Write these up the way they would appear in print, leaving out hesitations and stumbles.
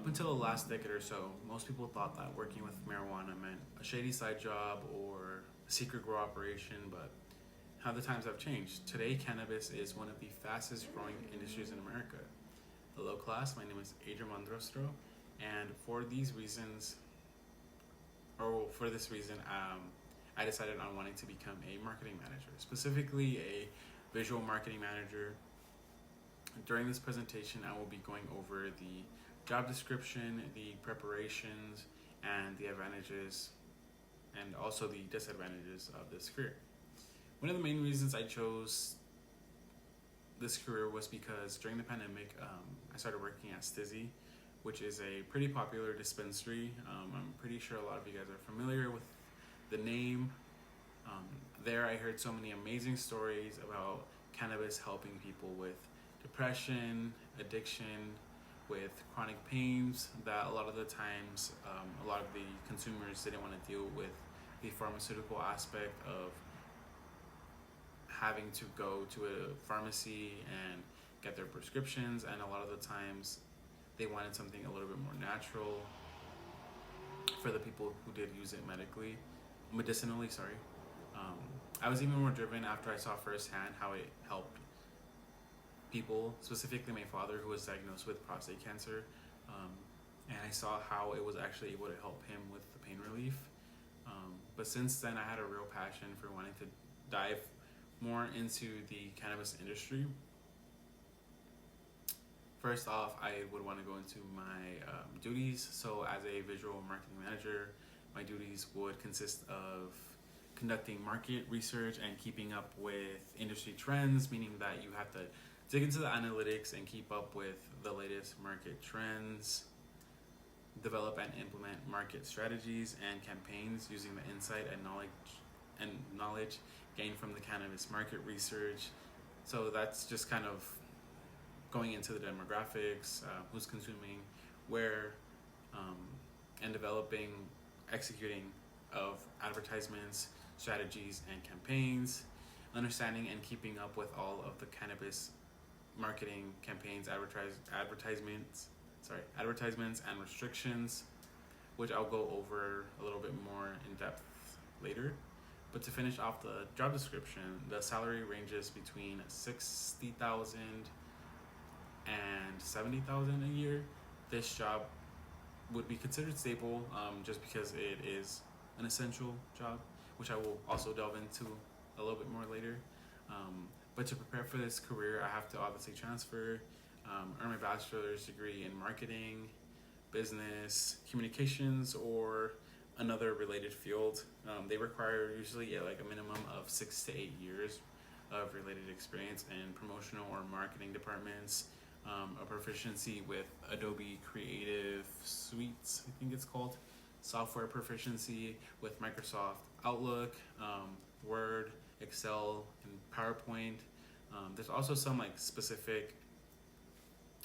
until the last decade or so, most people thought that working with marijuana meant a shady side job or a secret grow operation, but how the times have changed. Today, cannabis is one of the fastest growing industries in America. Hello, class. My name is Adrian Mondrostro, and for this reason, I decided on wanting to become a marketing manager, specifically a visual marketing manager. During this presentation, I will be going over the job description, the preparations, and the advantages, and also the disadvantages of this career. One of the main reasons I chose this career was because during the pandemic, I started working at Stizzy, which is a pretty popular dispensary. I'm pretty sure a lot of you guys are familiar with the name. There, I heard so many amazing stories about cannabis helping people with depression, addiction, with chronic pains that a lot of the times, a lot of the consumers didn't want to deal with the pharmaceutical aspect of having to go to a pharmacy and get their prescriptions, and a lot of the times they wanted something a little bit more natural for the people who did use it medicinally. I was even more driven after I saw firsthand how it helped people, specifically my father, who was diagnosed with prostate cancer, and I saw how it was actually able to help him with the pain relief. But since then, I had a real passion for wanting to dive more into the cannabis industry. First off, I would want to go into my duties. So as a visual marketing manager, my duties would consist of conducting market research and keeping up with industry trends, meaning that you have to dig into the analytics and keep up with the latest market trends, develop and implement market strategies and campaigns using the insight and knowledge gained from the cannabis market research. So that's just kind of going into the demographics, who's consuming, where, and executing of advertisements, strategies, and campaigns, understanding and keeping up with all of the cannabis marketing campaigns, advertisements and restrictions, which I'll go over a little bit more in depth later. But to finish off the job description, the salary ranges between $60,000 and $70,000 a year. This job would be considered stable, just because it is an essential job, which I will also delve into a little bit more later. But to prepare for this career, I have to obviously transfer, earn my bachelor's degree in marketing, business, communications, or another related field. They require usually like a minimum of 6 to 8 years of related experience in promotional or marketing departments, a proficiency with Adobe Creative Suites, I think it's called, software proficiency with Microsoft Outlook, Word, Excel, and PowerPoint. There's also some like specific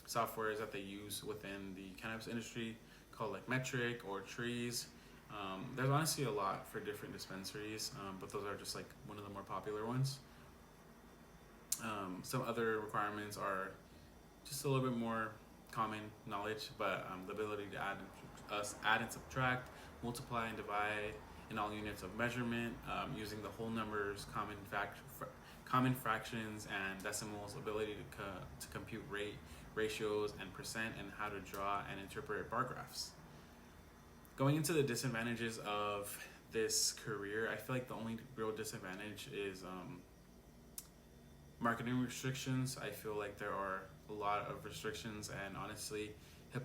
softwares that they use within the cannabis industry called like Metric or Trees. There's honestly a lot for different dispensaries, but those are just like one of the more popular ones. Some other requirements are just a little bit more common knowledge, but the ability to add and subtract, multiply and divide in all units of measurement, using the whole numbers, common fractions and decimals, ability to compute ratios and percent, and how to draw and interpret bar graphs. Going into the disadvantages of this career, I feel like the only real disadvantage is marketing restrictions. I feel like there are a lot of restrictions, and honestly, the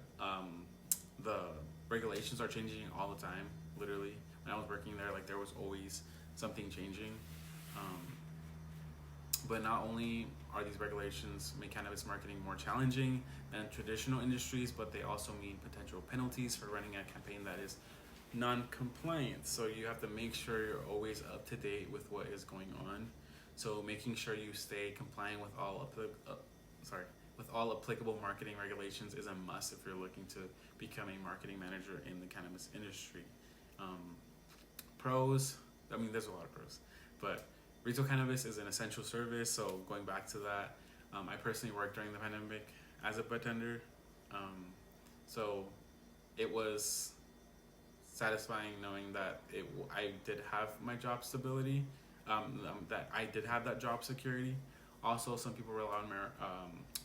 regulations are changing all the time. Literally, when I was working there, like there was always something changing. But not only are these regulations make cannabis marketing more challenging than traditional industries, but they also mean potential penalties for running a campaign that is non-compliant. So you have to make sure you're always up to date with what is going on. So making sure you stay compliant with all applicable marketing regulations is a must if you're looking to become a marketing manager in the cannabis industry. Pros, there's a lot of pros, but retail cannabis is an essential service. So going back to that, I personally worked during the pandemic as a bartender. So it was satisfying knowing that I did have my job stability, that I did have that job security. Also, some people rely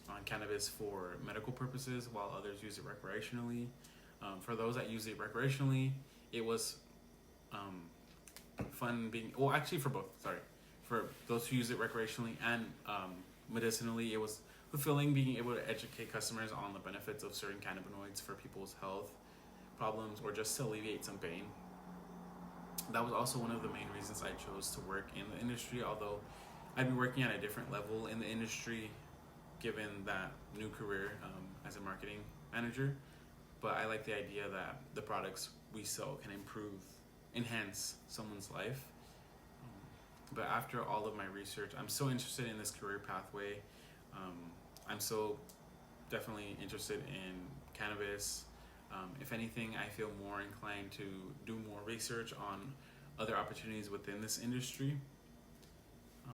on cannabis for medical purposes, while others use it recreationally. For those that use it recreationally, it was um, fun being well. Actually, for both. Sorry, for those who use it recreationally and medicinally, it was fulfilling being able to educate customers on the benefits of certain cannabinoids for people's health problems or just to alleviate some pain. That was also one of the main reasons I chose to work in the industry, although I'd be working at a different level in the industry given that new career as a marketing manager. But I like the idea that the products we sell can enhance someone's life. But after all of my research, I'm so interested in this career pathway. Um, I'm so definitely interested in cannabis. If anything, I feel more inclined to do more research on other opportunities within this industry.